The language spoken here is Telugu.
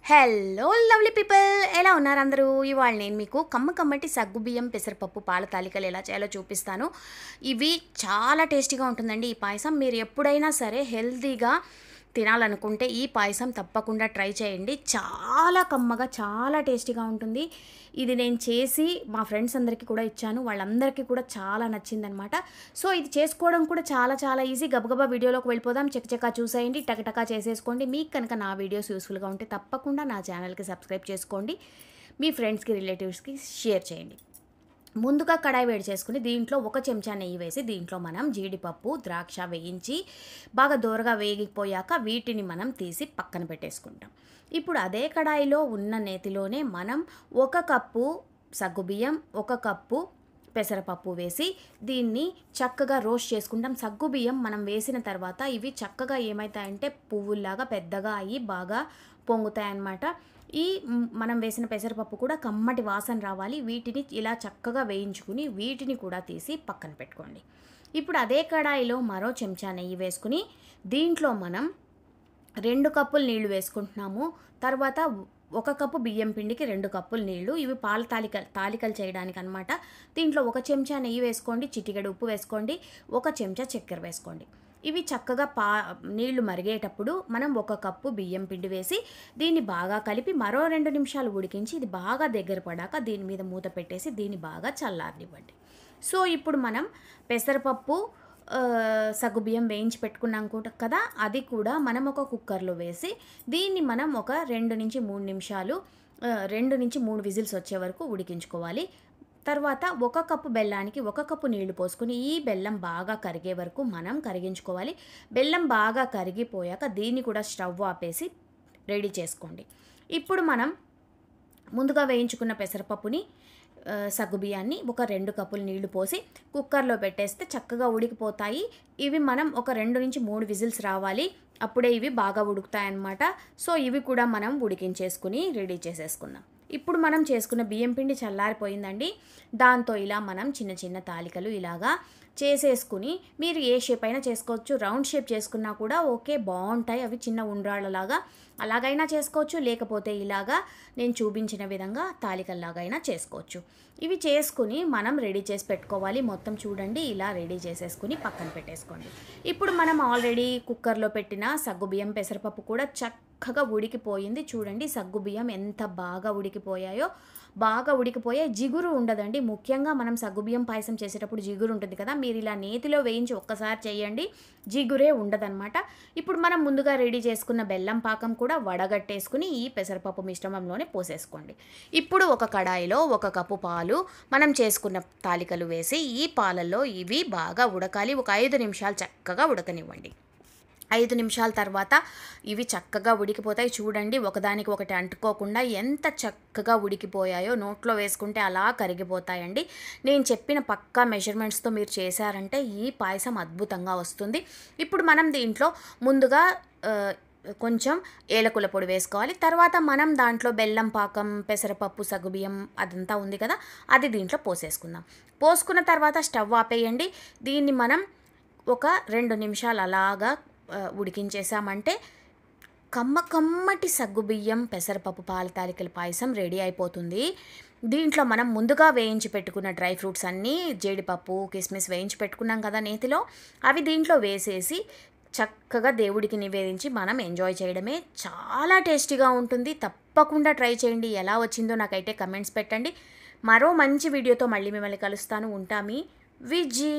హలో లవ్లీ పీపుల్, ఎలా ఉన్నారు అందరూ? ఇవాళ నేను మీకు కమ్మటి సగ్గుబియ్యం పెసరపప్పు పాల తాలికలు ఎలా చేయాలో చూపిస్తాను. ఇవి చాలా టేస్టీగా ఉంటుందండి. ఈ పాయసం మీరు ఎప్పుడైనా సరే హెల్తీగా తినాలనుకుంటే ఈ పాయసం తప్పకుండా ట్రై చేయండి. చాలా కమ్మగా, చాలా టేస్టీగా ఉంటుంది. ఇది నేను చేసి మా ఫ్రెండ్స్ అందరికీ కూడా ఇచ్చాను. వాళ్ళందరికీ కూడా చాలా నచ్చిందనమాట. సో ఇది చేసుకోవడం కూడా చాలా చాలా ఈజీ. గబగబా వీడియోలోకి వెళ్ళిపోదాం. చకచకా చూసేయండి, టకటకా చేసేసుకోండి. మీకు కనుక నా వీడియోస్ యూస్ఫుల్గా ఉంటే తప్పకుండా నా ఛానల్కి సబ్స్క్రైబ్ చేసుకోండి. మీ ఫ్రెండ్స్కి, రిలేటివ్స్కి షేర్ చేయండి. ముందుగా కడాయి వేడి చేసుకుని దీంట్లో 1 చెంచా నెయ్యి వేసి దీంట్లో మనం జీడిపప్పు, ద్రాక్ష వేయించి బాగా దోరగా వేగిపోయాక వీటిని మనం తీసి పక్కన పెట్టేసుకుంటాం. ఇప్పుడు అదే కడాయిలో ఉన్న నేతిలోనే మనం 1 కప్పు సగ్గుబియ్యం, 1 కప్పు పెసరపప్పు వేసి దీన్ని చక్కగా రోస్ట్ చేసుకుంటాం. సగ్గుబియ్యం మనం వేసిన తర్వాత ఇవి చక్కగా ఏమవుతాయంటే పువ్వుల్లాగా పెద్దగా అయ్యి బాగా పొంగుతాయన్నమాట. మనం వేసిన పెసరపప్పు కూడా కమ్మటి వాసన రావాలి. వీటిని ఇలా చక్కగా వేయించుకుని వీటిని కూడా తీసి పక్కన పెట్టుకోండి. ఇప్పుడు అదే కడాయిలో మరో చెంచా నెయ్యి వేసుకుని దీంట్లో మనం 2 కప్పులు నీళ్లు వేసుకుంటున్నాము. తర్వాత 1 కప్పు బియ్యం పిండికి 2 కప్పులు నీళ్లు. ఇవి పాల తాలికలు చేయడానికి అనమాట. దీంట్లో 1 చెంచా నెయ్యి వేసుకోండి, చిటికెడు ఉప్పు వేసుకోండి, 1 చెంచా చక్కెర వేసుకోండి. ఇవి చక్కగా నీళ్లు మరిగేటప్పుడు మనం 1 కప్పు బియ్యం పిండి వేసి దీన్ని బాగా కలిపి మరో 2 నిమిషాలు ఉడికించి ఇది బాగా దగ్గర పడాక దీని మీద మూత పెట్టేసి దీన్ని బాగా చల్లారనివ్వండి. సో ఇప్పుడు మనం పెసరపప్పు, సగ్గుబియ్యం వేయించి పెట్టుకున్నాం కదా, అది కూడా మనం ఒక కుక్కర్లో వేసి దీన్ని మనం ఒక 2 నుంచి 3 నిమిషాలు 2 నుంచి 3 విజిల్స్ వచ్చే వరకు ఉడికించుకోవాలి. తర్వాత 1 కప్పు బెల్లానికి 1 కప్పు నీళ్లు పోసుకుని ఈ బెల్లం బాగా కరిగే వరకు మనం కరిగించుకోవాలి. బెల్లం బాగా కరిగిపోయాక దీన్ని కూడా స్టవ్ ఆపేసి రెడీ చేసుకోండి. ఇప్పుడు మనం ముందుగా వేయించుకున్న పెసరపప్పుని, సగ్గుబియ్యాన్ని ఒక 2 కప్పులు నీళ్లు పోసి కుక్కర్లో పెట్టేస్తే చక్కగా ఉడికిపోతాయి. ఇవి మనం ఒక 2 నుంచి 3 విజిల్స్ రావాలి, అప్పుడే ఇవి బాగా ఉడుకుతాయన్నమాట. సో ఇవి కూడా మనం ఉడికించేసుకుని రెడీ చేసేసుకుందాం. ఇప్పుడు మనం చేసుకున్న బియ్యం పిండి చల్లారిపోయిందండి. దాంతో ఇలా మనం చిన్న చిన్న తాలికలు ఇలాగా చేసేసుకుని మీరు ఏ షేప్ అయినా చేసుకోవచ్చు. రౌండ్ షేప్ చేసుకున్నా కూడా ఓకే, బాగుంటాయి. అవి చిన్న ఉండ్రాళ్ళలాగా అలాగైనా చేసుకోవచ్చు, లేకపోతే ఇలాగా నేను చూపించిన విధంగా తాలికల్లాగా అయినా చేసుకోవచ్చు. ఇవి చేసుకుని మనం రెడీ చేసి పెట్టుకోవాలి. మొత్తం చూడండి ఇలా రెడీ చేసేసుకుని పక్కన పెట్టేసుకోండి. ఇప్పుడు మనం ఆల్రెడీ కుక్కర్లో పెట్టిన సగ్గుబియ్యం, పెసరపప్పు కూడా చక్కగా ఉడికిపోయింది. చూడండి సగ్గుబియ్యం ఎంత బాగా ఉడికిపోయాయో. బాగా ఉడికిపోయాయి, జిగురు ఉండదండి. ముఖ్యంగా మనం సగ్గుబియ్యం పాయసం చేసేటప్పుడు జిగురు ఉంటుంది కదా, మీరు ఇలా నేతిలో వేయించి ఒక్కసారి చేయండి, జిగురే ఉండదన్నమాట. ఇప్పుడు మనం ముందుగా రెడీ చేసుకున్న బెల్లం పాకం కూడా వడగట్టేసుకుని ఈ పెసరపప్పు మిశ్రమంలోనే పోసేసుకోండి. ఇప్పుడు ఒక కడాయిలో 1 కప్పు పాలు మనం చేసుకున్న తాలికలు వేసి ఈ పాలల్లో ఇవి బాగా ఉడకాలి. ఒక 5 నిమిషాలు చక్కగా ఉడకనివ్వండి. 5 నిమిషాల తర్వాత ఇవి చక్కగా ఉడికిపోతాయి. చూడండి ఒకదానికి ఒకటి అంటుకోకుండా ఎంత చక్కగా ఉడికిపోయాయో. నోట్లో వేసుకుంటే అలా కరిగిపోతాయండి. నేను చెప్పిన పక్కా మెజర్మెంట్స్తో మీరు చేశారంటే ఈ పాయసం అద్భుతంగా వస్తుంది. ఇప్పుడు మనం దీంట్లో ముందుగా కొంచెం ఏలకుల పొడి వేసుకోవాలి. తర్వాత మనం దాంట్లో బెల్లం పాకం, పెసరపప్పు, సగ్గుబియ్యం అదంతా ఉంది కదా, అది దీంట్లో పోసేసుకుందాం. పోసుకున్న తర్వాత స్టవ్ ఆపేయండి. దీన్ని మనం ఒక 2 నిమిషాలు అలాగా ఉడికించేసామంటే కమ్మటి సగ్గుబియ్యం పెసరపప్పు పాల తాలికల పాయసం రెడీ అయిపోతుంది. దీంట్లో మనం ముందుగా వేయించి పెట్టుకున్న డ్రై ఫ్రూట్స్ అన్నీ, జీడిపప్పు, కిస్మిస్ వేయించి పెట్టుకున్నాం కదా నేతిలో, అవి దీంట్లో వేసేసి చక్కగా దేవుడికి నివేదించి మనం ఎంజాయ్ చేయడమే. చాలా టేస్టీగా ఉంటుంది. తప్పకుండా ట్రై చేయండి. ఎలా వచ్చిందో నాకైతే కమెంట్స్ పెట్టండి. మరో మంచి వీడియోతో మళ్ళీ మిమ్మల్ని కలుస్తాను. ఉంటా మీ విజీ.